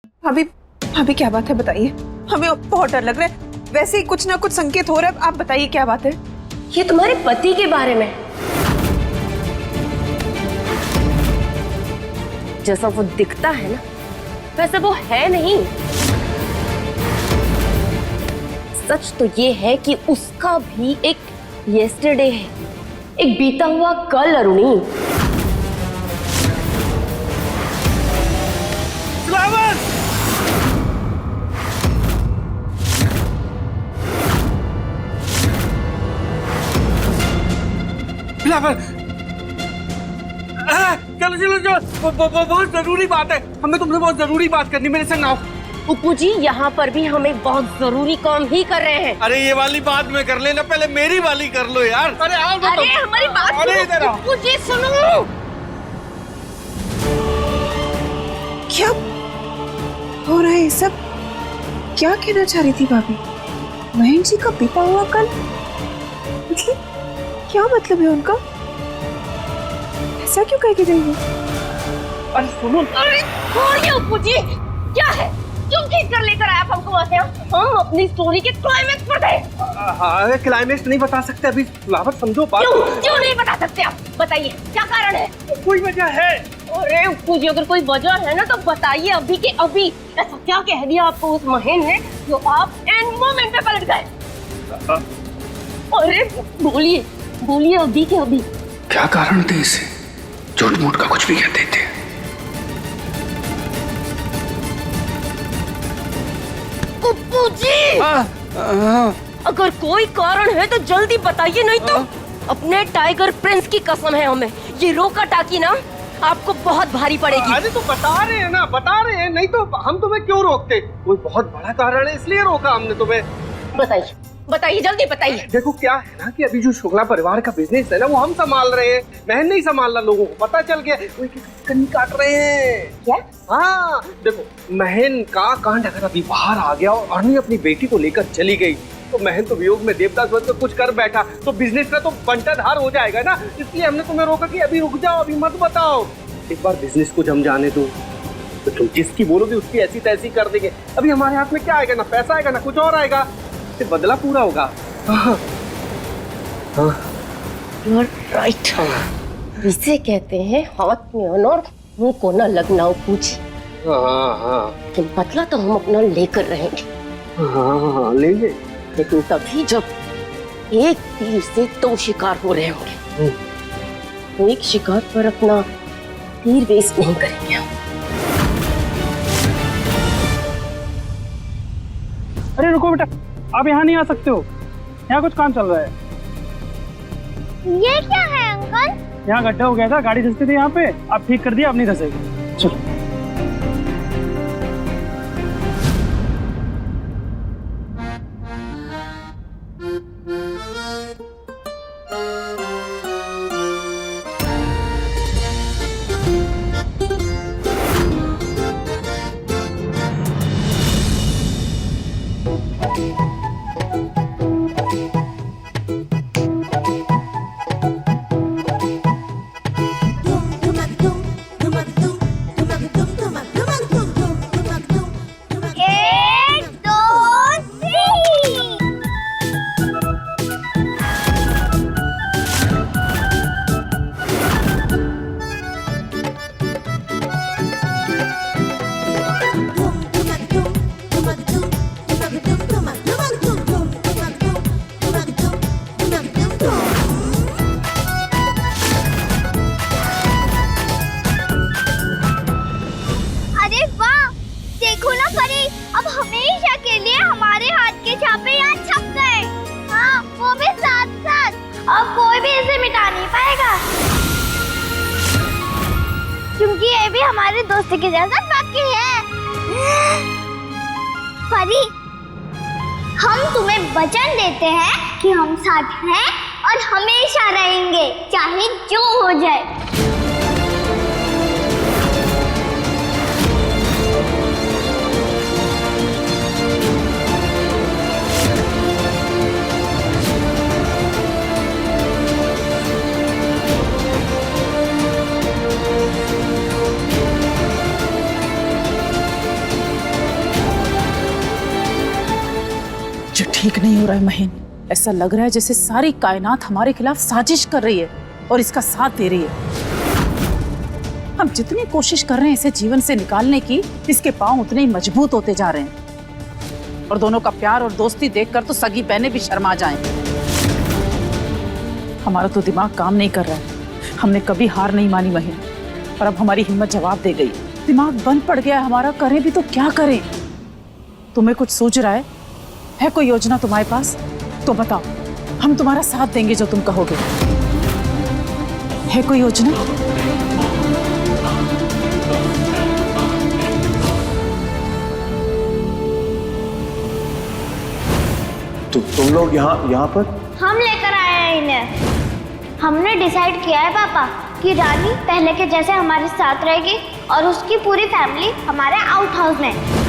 भाभी भाभी क्या बात है बताइए, हमें बहुत डर लग रहा है। वैसे ही कुछ ना कुछ संकेत हो रहा है, आप बताइए क्या बात है। ये तुम्हारे पति के बारे में, जैसा वो दिखता है ना वैसा वो है नहीं। सच तो ये है कि उसका भी एक येस्टरडे है, एक बीता हुआ कल। अरुणी चलो चलो चलो, बहुत जरूरी बात है, हमें तुमसे बहुत जरूरी बात करनी, मेरे संग आओ। उपू जी, यहाँ पर भी हमें बहुत जरूरी काम ही कर रहे हैं। अरे ये वाली बात में कर लेना, पहले मेरी वाली कर लो यार। अरे आओ तो अरे हमारी बात अरे इधर आओ। उपू जी सुनो। क्या हो रहा है ये सब? क्या कहना चाह रही थी भाभी? महेंद्र जी का बीता हुआ कल, मतलब क्या मतलब है उनका? ऐसा क्यों कह के गई वो? अरे सुनो, अरे छोड़िए उपू जी, क्या है? क्यों खींच कर लेकर आया हमको वहाँ से? हम अपनी स्टोरी के क्लाइमेक्स पर थे। हाँ क्लाइमेक्स नहीं बता सकते अभी, फ्लावर समझो बात। क्यों नहीं बता सकते आप? बताइए क्या कारण है? कोई वजह है? अरे उपू जी, अगर कोई वजह है ना तो बताइए अभी के अभी। ऐसा क्या कह दिया आपको उस महेंद्र ने जो आप एंड मोमेंट पे पलट गए? अरे बोलिए बोलिए अभी के अभी। क्या कारण थे इसे? झूठ मूठ का कुछ भी कहते थे। उपू जी, अगर कोई कारण है तो जल्दी बताइए, नहीं तो अपने टाइगर प्रिंस की कसम है हमें, ये रोका टाकी ना आपको बहुत भारी पड़ेगी। अरे तो बता रहे हैं ना, बता रहे हैं, नहीं तो हम तुम्हें क्यों रोकते? कोई बहुत बड़ा कारण है इसलिए रोका हमने तुम्हें। बताइए बताइए, जल्दी बताइए। देखो क्या है ना कि अभी जो शुक्ला परिवार का बिजनेस है ना वो हम संभाल रहे हैं, महन नहीं संभालना। लोगों को पता चल गया, वो एक कनी काट रहे हैं। क्या? हाँ देखो, महन का कांड अगर अभी बाहर आ गया और अरुणी अपनी बेटी को लेकर चली गई तो महन तो वियोग में देवदास बनकर कुछ कर बैठा तो बिजनेस का तो बंटाधार हो जाएगा ना। इसलिए हमने तुम्हें रोका कि अभी रुक जाओ, अभी मत बताओ, एक बार बिजनेस को जम जाने दो। तो तुम जिसकी बोलोगे उसकी ऐसी तैसी कर देंगे। अभी हमारे हाथ में क्या आएगा? ना पैसा आएगा ना कुछ और आएगा, फिर बदला पूरा होगा। हाँ यू आर राइट। इसे कहते हैं हाथ में अनार मुंह को न लगना उपू जी। हाँ लेकिन बदला तो हम अपना लेकर रहेंगे। हाँ लेंगे, लेकिन तभी जब एक तीर से दो शिकार हो रहे होंगे। तो एक शिकार पर अपना तीर वेस्ट नहीं करेंगे हम। अरे रुको बेटा, आप यहाँ नहीं आ सकते हो, यहाँ कुछ काम चल रहा है। ये क्या है अंकल? यहाँ गड्ढा हो गया था, गाड़ी धंसती थी यहाँ पे, आप ठीक कर दिया, अब नहीं धंसेगी। चलो। क्योंकि ये भी हमारे दोस्त के जैसा बाकी है। परी, हम तुम्हें वचन देते हैं कि हम साथ हैं और हमेशा रहेंगे, चाहे जो हो जाए। ठीक नहीं हो रहा है महीन। ऐसा लग रहा है जैसे सारी कायनात हमारे खिलाफ साजिश कर रही है और इसका साथ दे रही है। हम जितनी कोशिश कर रहे हैं इसे जीवन से निकालने की, इसके पांव उतने ही मजबूत होते जा रहे हैं। और दोनों का प्यार और दोस्ती देखकर तो सगी बहनें भी शर्मा जाएं। हमारा तो दिमाग काम नहीं कर रहा है। हमने कभी हार नहीं मानी महीन, और अब हमारी हिम्मत जवाब दे गई। दिमाग बंद पड़ गया है हमारा, करें भी तो क्या करें। तुम्हें कुछ सूझ रहा है कोई योजना तुम्हारे पास? तो बताओ, हम तुम्हारा साथ देंगे जो तुम कहोगे। है कोई योजना? तुम लोग यहाँ पर? हम लेकर आए हैं इन्हें। हमने डिसाइड किया है पापा कि रानी पहले के जैसे हमारे साथ रहेगी और उसकी पूरी फैमिली हमारे आउट हाउस में।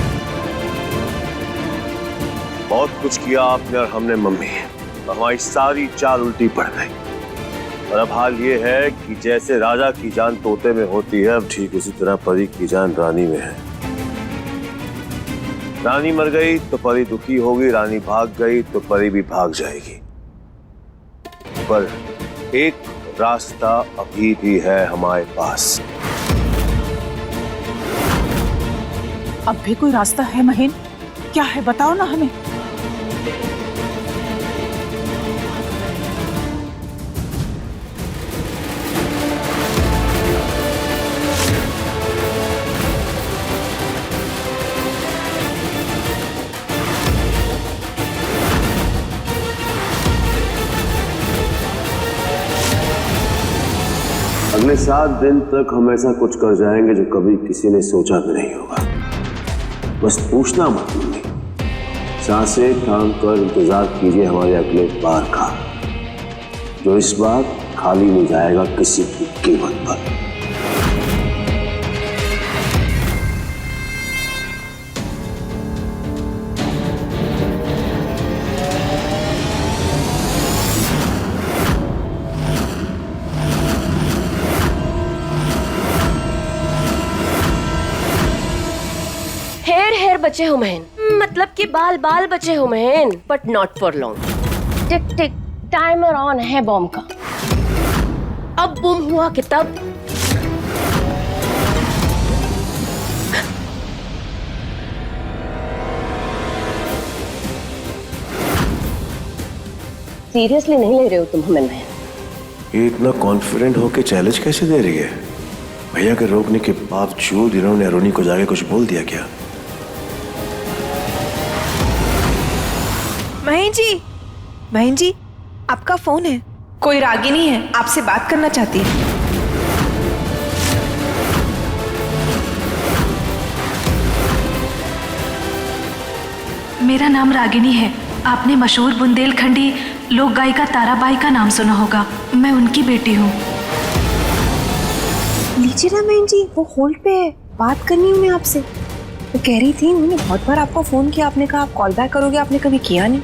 बहुत कुछ किया आपने और हमने मम्मी, हमारी सारी चाल उल्टी पड़ गई। और अब हाल ये है कि जैसे राजा की जान तोते में होती है, अब ठीक उसी तरह परी की जान रानी में है। रानी मर गई तो परी दुखी होगी, रानी भाग गई तो परी भी भाग जाएगी। पर एक रास्ता अभी भी है हमारे पास। अब भी कोई रास्ता है महीन? क्या है बताओ ना हमें। अगले 7 दिन तक हम ऐसा कुछ कर जाएंगे जो कभी किसी ने सोचा भी नहीं होगा। बस पूछना मत मम्मी, सांसें थाम कर इंतजार कीजिए हमारे अगले बार का, जो इस बार खाली नहीं जाएगा किसी की कीमत पर। हेर बचे हो महन, मतलब कि बाल बाल बचे हो महन, but not for long. Tick tick timer on है बॉम्ब का। अब बूम हुआ कि तब सीरियसली नहीं ले रहे हो तुम हमें महन? ये इतना कॉन्फिडेंट होके चैलेंज कैसे दे रही है? भैया के रोकने के बावजूद इन्होंने अरुणी को जाके कुछ बोल दिया क्या? महीन जी, आपका फोन है। कोई रागिनी है, आपसे बात करना चाहती है। मेरा नाम रागिनी है। आपने मशहूर बुंदेलखंडी लोक गायिका ताराबाई का नाम सुना होगा। मैं उनकी बेटी हूँ। लीजिए ना महीन जी, वो होल्ड पे है, बात करनी है उन्हें आपसे। वो कह रही थी उन्होंने बहुत बार आपको फोन किया, आपने कहा आप कॉल बैक करोगे, आपने कभी किया नहीं।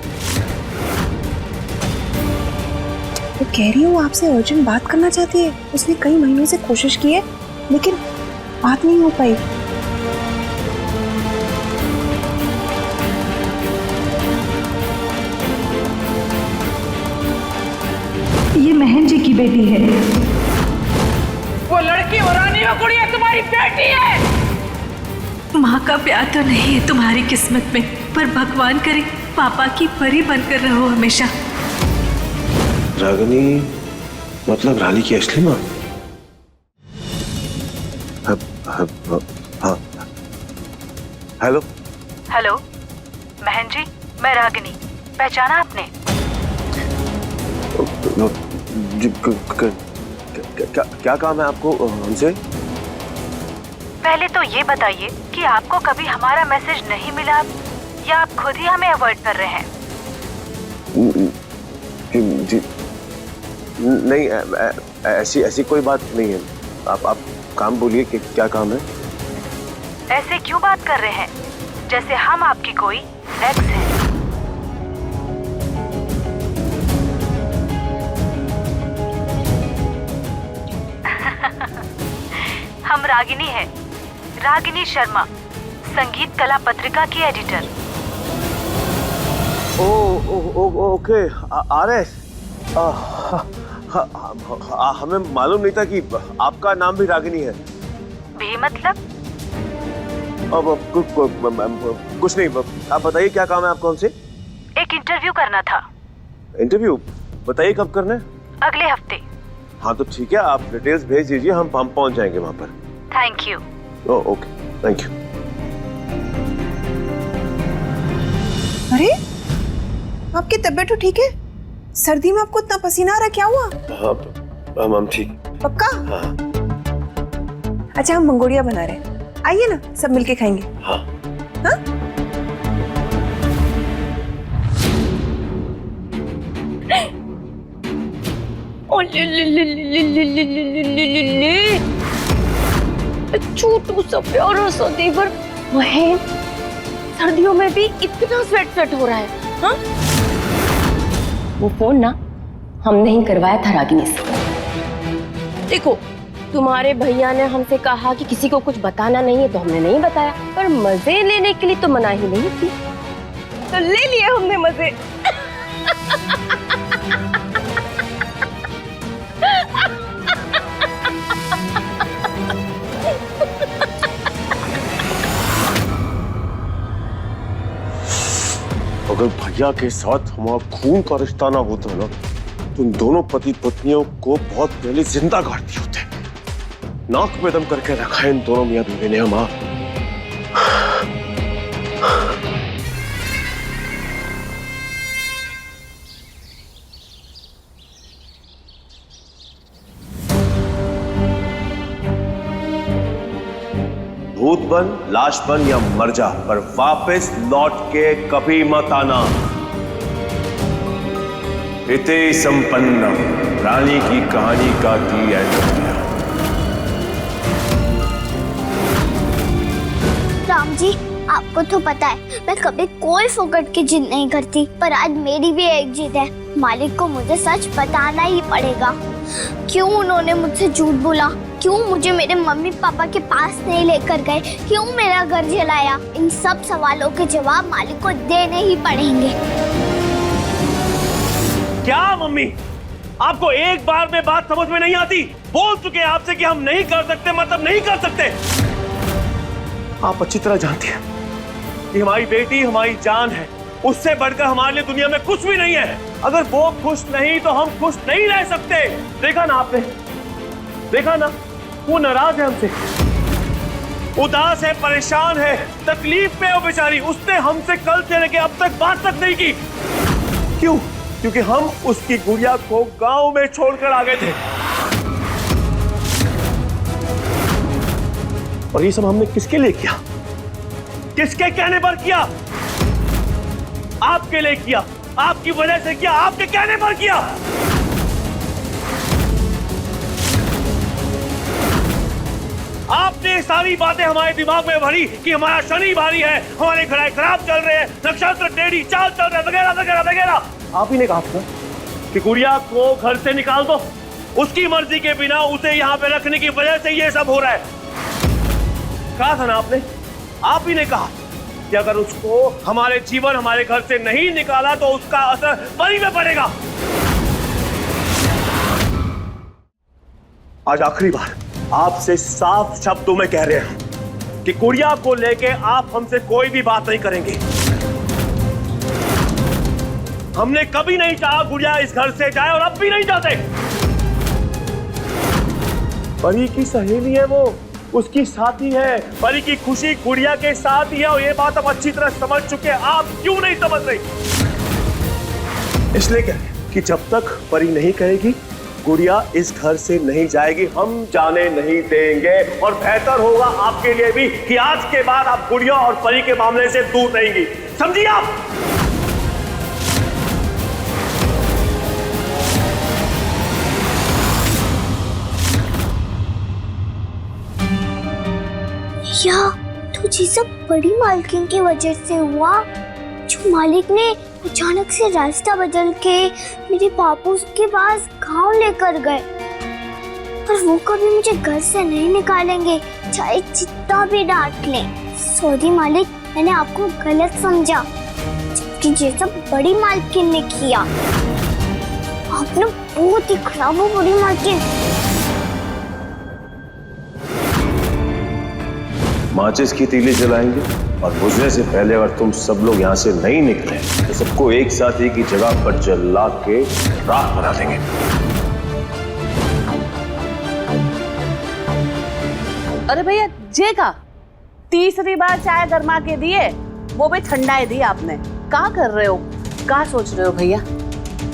वो कह रही है वो आपसे अर्जेंट बात करना चाहती है। उसने कई महीनों से कोशिश की है लेकिन बात नहीं हो पाई। ये महन जी की बेटी है। वो लड़की और रानी वो गुड़िया तुम्हारी बेटी है। माँ का प्यार तो नहीं है तुम्हारी किस्मत में, पर भगवान करे पापा की परी बनकर रहो हमेशा। रागिनी मतलब रानी की असली माँ? हाँ। हेलो हेलो महन जी, मैं रागिनी। पहचाना आपने? क्या काम है आपको हमसे? पहले तो ये बताइए कि आपको कभी हमारा मैसेज नहीं मिला या आप खुद ही हमें अवॉइड कर रहे हैं? जी नहीं, ऐसी कोई बात नहीं है। आप काम बोलिए कि क्या काम है? ऐसे क्यों बात कर रहे हैं जैसे हम आपकी कोई एक्स हैं? हम रागिनी है, रागिनी शर्मा, संगीत कला पत्रिका की एडिटर। ओके आरएस, हमें मालूम नहीं था कि आपका नाम भी रागिनी है। भी मतलब? अब कुछ नहीं, आप बताइए क्या काम है आपको हमसे? एक इंटरव्यू करना था। इंटरव्यू? बताइए कब करना है? अगले हफ्ते। हाँ तो ठीक है, आप डिटेल्स भेज दीजिए, हम पहुंच जाएंगे वहां पर। Thank you. Okay, thank you. अरे आपकी तबीयत तो ठीक है? सर्दी में आपको इतना पसीना आ रहा है, क्या हुआ? हाँ हम ठीक। पक्का? हाँ। अच्छा हम मंगोड़िया बना रहे हैं, आइए ना सब मिलके खाएंगे। हाँ। हाँ? ओ ले ले ले ले ले ले ले ले ले ले ले छोटू सा प्यारा सा देवर महेन, सर्दियों में भी इतना स्वेट हो रहा है। हाँ? वो फोन ना हमने ही करवाया था रागिनी से। देखो तुम्हारे भैया ने हमसे कहा कि किसी को कुछ बताना नहीं है, तो हमने नहीं बताया, पर मजे लेने के लिए तो मना ही नहीं की, तो ले लिए हमने मजे। अगर भैया के साथ हमारा खून का रिश्ता ना होता ना, तो इन दोनों पति पत्नियों को बहुत पहले जिंदा गाड़ दिए होते। नाक में दम करके रखा है इन दोनों मियां बीवी ने हमारा। भूत बन, लाश बन या मर जा, पर वापस लौट के कभी मत आना। इते संपन्नम, रानी की कहानी का दी है। राम जी, आपको तो पता है मैं कभी कोई फोकट की जिद नहीं करती, पर आज मेरी भी एक जिद है। मालिक को मुझे सच बताना ही पड़ेगा। क्यों उन्होंने मुझसे झूठ बोला? क्यों मुझे मेरे मम्मी पापा के पास नहीं लेकर गए? क्यों मेरा घर जलाया? इन सब सवालों के जवाब मालिक को देने ही पड़ेंगे। क्या मम्मी, आपको एक बार में बात समझ में नहीं आती? बोल चुके आपसे कि हम नहीं कर सकते मतलब नहीं कर सकते। आप अच्छी तरह जानती हैं कि हमारी बेटी हमारी जान है, उससे बढ़कर हमारे लिए दुनिया में कुछ भी नहीं है। अगर वो खुश नहीं तो हम खुश नहीं रह सकते। देखा ना आपने, देखा ना, वो नाराज है हमसे, उदास है, परेशान है, तकलीफ में है वो बेचारी। उसने हमसे कल से लेके अब तक बात तक नहीं की। क्यों? क्योंकि हम उसकी गुड़िया को गांव में छोड़कर आ गए थे। और ये सब हमने किसके लिए किया? किसके कहने पर किया? आपके लिए किया, आपकी वजह से किया, आपके कहने पर किया। आपने सारी बातें हमारे दिमाग में भरी कि हमारा शनि भारी है, हमारे घड़े खराब चल रहे हैं, नक्षत्र टेढ़ी चाल चल रहे हैं, वगैरह वगैरह वगैरह। आप ही ने कहा था कि गुड़िया को घर से निकाल दो, उसकी मर्जी के बिना उसे यहाँ पे रखने की वजह से ये सब हो रहा है। कहा था ना आपने, आप ही ने कहा कि अगर उसको हमारे जीवन हमारे घर से नहीं निकाला तो उसका असर परी में पड़ेगा। आज आखिरी बार आपसे साफ शब्दों में कह रहे हैं कि गुड़िया को लेके आप हमसे कोई भी बात नहीं करेंगे। हमने कभी नहीं चाहा गुड़िया इस घर से जाए और अब भी नहीं चाहते। परी की सहेली है वो, उसकी साथी है, परी की खुशी गुड़िया के साथ ही है, और ये बात हम अच्छी तरह समझ चुके हैं। आप क्यों नहीं समझ रही? इसलिए कह रहे हैं कि जब तक परी नहीं कहेगी गुड़िया इस घर से नहीं जाएगी, हम जाने नहीं देंगे। और बेहतर होगा आपके लिए भी कि आज के बाद आप गुड़िया और परी के मामले से दूर रहेंगी, समझिए आप? या तुझे सब बड़ी मालकिन की वजह से हुआ, जो मालिक ने अचानक से रास्ता बदल के मेरे बापू के पास गांव लेकर गए। पर वो कभी मुझे घर से नहीं निकालेंगे, चाहे जितना भी डांट लें। सॉरी मालिक, मैंने आपको गलत समझा। आपकी जैसा बड़ी मालकिन ने किया। आपने बहुत ही खराब हो बड़ी मालकिन। माचिस की तीली जलाएंगे और बुझने से पहले अगर तुम सब लोग यहाँ से नहीं निकले तो सबको एक साथ एक ही जगह पर जला के राख बना देंगे। अरे भैया जे का तीसरी बार चाय गरमा के दिए, वो भी ठंडाई दी आपने। क्या कर रहे हो, क्या सोच रहे हो भैया?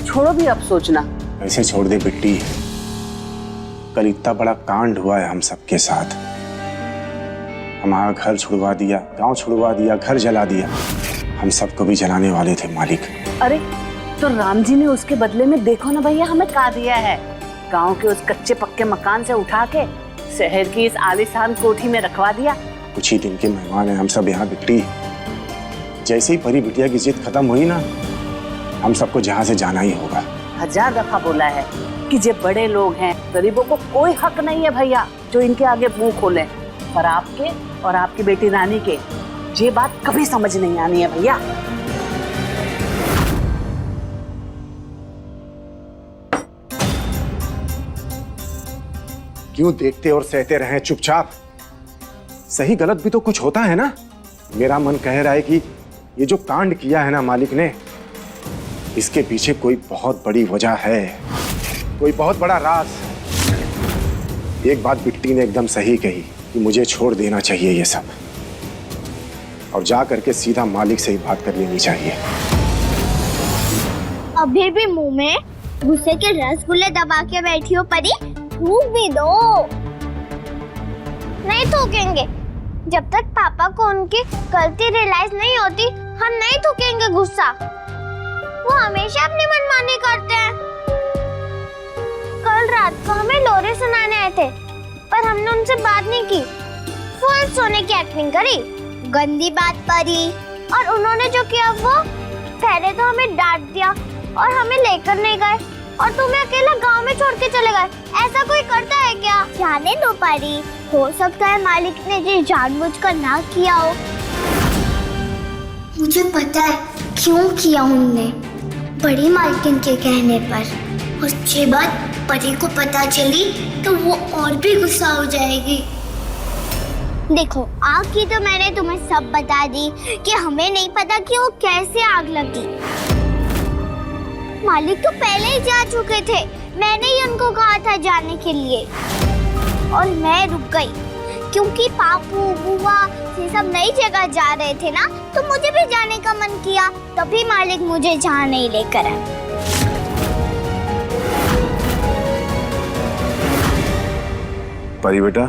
छोड़ो भी अब सोचना। ऐसे छोड़ दे बिट्टी, कल इतना बड़ा कांड हुआ है हम सबके साथ। हमारा घर छुड़वा दिया, गांव छुड़वा दिया, घर जला दिया। हम सबको भी जलाने वाले थे मालिक। अरे तो राम जी ने उसके बदले में देखो ना भैया हमें क्या दिया है। गांव के उस कच्चे पक्के मकान से उठा के शहर की इस आलीशान कोठी में रखवा दिया। कुछ ही दिन के मेहमान हैं हम सब यहाँ बिट्टी। जैसे ही परी बिटिया की जिद खत्म हुई ना, हम सबको जहाँ से जाना ही होगा। 1000 दफा बोला है कि जे बड़े लोग हैं, गरीबों को कोई हक नहीं है भैया जो इनके आगे मुंह खोले। पर आपके और आपकी बेटी रानी के ये बात कभी समझ नहीं आनी है भैया। क्यों देखते और सहते रहें चुपचाप? सही गलत भी तो कुछ होता है ना। मेरा मन कह रहा है कि ये जो कांड किया है ना मालिक ने, इसके पीछे कोई बहुत बड़ी वजह है, कोई बहुत बड़ा राज। एक बात बिट्टी ने एकदम सही कही कि मुझे छोड़ देना चाहिए ये सब और जा करके सीधा मालिक से ही बात कर लेनी चाहिए। अभी भी मुंह में गुस्से के रसगुल्ले दबा के बैठी हो परी, थूक भी दो। नहीं थूकेंगे, जब तक पापा को उनकी गलती रियलाइज नहीं होती हम नहीं थूकेंगे गुस्सा। वो हमेशा अपनी मनमानी करते हैं। कल रात को हमें लोरी सुनाने आए थे पर हमने उनसे बात नहीं की, फुल सोने की एक्टिंग करी। गंदी बात परी। और उन्होंने जो किया वो पहले तो हमें डांट दिया और हमें लेकर नहीं गए और तुम्हें अकेला गांव में छोड़ के चले गए। ऐसा कोई करता है क्या? जाने दो परी, हो सकता है मालिक ने ये जानबूझकर ना किया हो। मुझे पता है क्यों किया उनने, बड़ी मालकिन के कहने पर। और ये बात परी को पता चली तो वो और भी गुस्सा हो जाएगी। देखो आग की तो मैंने तुम्हें सब बता दी कि हमें नहीं पता कि वो कैसे आग लगी। मालिक तो पहले ही जा चुके थे, मैंने ही उनको कहा था जाने के लिए और मैं रुक गई क्योंकि पापू बुआ ये सब नई जगह जा रहे थे ना, तो मुझे भी जाने का मन किया। तभी मालिक मुझे जहाँ नहीं लेकर आए। परी बेटा,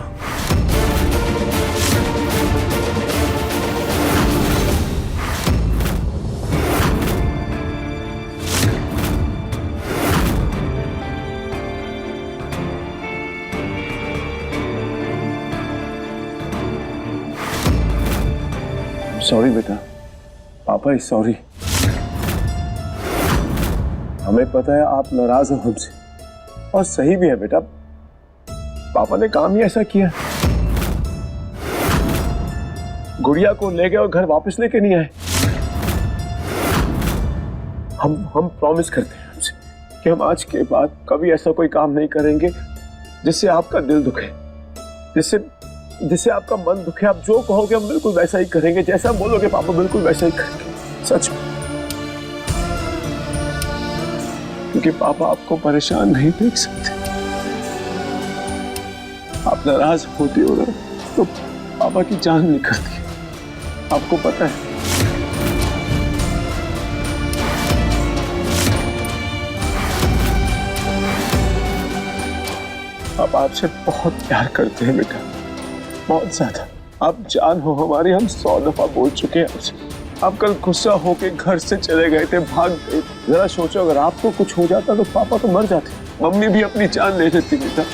सॉरी बेटा, पापा इज सॉरी। हमें पता है आप नाराज हो हमसे और सही भी है बेटा, पापा ने काम ही ऐसा किया। गुड़िया को ले गए और घर वापस लेके नहीं आए। हम प्रॉमिस करते हैं हमसे कि हम आज के बाद कभी ऐसा कोई काम नहीं करेंगे जिससे आपका दिल दुखे, जिससे आपका मन दुखे। आप जो कहोगे हम बिल्कुल वैसा ही करेंगे, जैसा बोलोगे पापा बिल्कुल वैसा ही करेंगे, सच में। क्योंकि पापा आपको परेशान नहीं देख सकते। आप नाराज होते हो ना तो पापा की जान निकलती है, आपको पता है। आप आपसे बहुत प्यार करते हैं बेटा, बहुत ज्यादा। आप जान हो हमारी, हम 100 दफा बोल चुके हैं आपसे। आप कल गुस्सा होके घर से चले गए थे, भाग गए। जरा सोचो अगर आपको कुछ हो जाता तो पापा तो मर जाते, मम्मी भी अपनी जान ले लेती बेटा।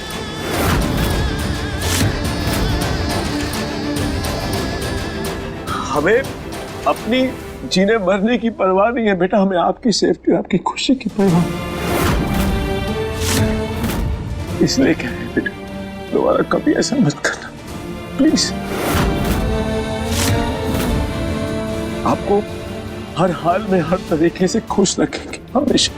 हमें अपनी जीने मरने की परवाह नहीं है बेटा, हमें आपकी सेफ्टी और आपकी खुशी की परवाह है। इसलिए कह रहे बेटा, दोबारा कभी ऐसा मत करना प्लीज। हर हाल में हर तरीके से खुश रखेंगे हमेशा।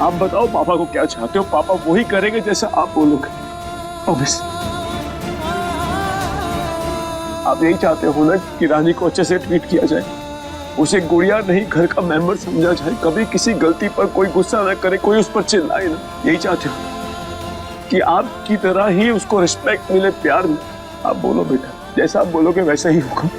आप बताओ पापा को क्या चाहते हो, पापा वही करेंगे जैसा आप बोलोगे। प्रॉमिस। आप यही चाहते हो ना कि रानी को अच्छे से ट्रीट किया जाए, उसे गुड़िया नहीं घर का मेंबर समझा जाए, कभी किसी गलती पर कोई गुस्सा न करे, कोई उस पर चिल्लाए ना। यही चाहते हो कि आपकी तरह ही उसको रिस्पेक्ट मिले, प्यार मिले। आप बोलो बेटा, जैसा आप बोलोगे वैसा ही होगा।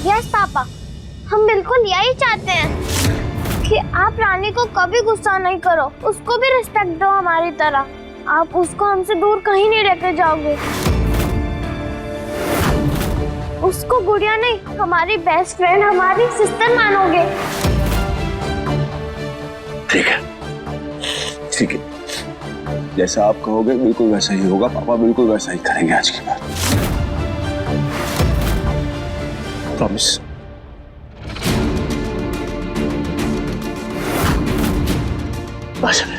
यस पापा, हम बिल्कुल यही चाहते हैं कि आप रानी को कभी गुस्सा नहीं करो, उसको भी रिस्पेक्ट दो हमारी तरह। आप उसको हमसे दूर कहीं नहीं लेके जाओगे। उसको गुड़िया नहीं, हमारी बेस्ट फ्रेंड, हमारी सिस्टर मानोगे। ठीक है, ठीक है, जैसा आप कहोगे बिल्कुल वैसा ही होगा। पापा बिल्कुल वैसा ही करेंगे आज के बाद। प्रॉमिस। बाय।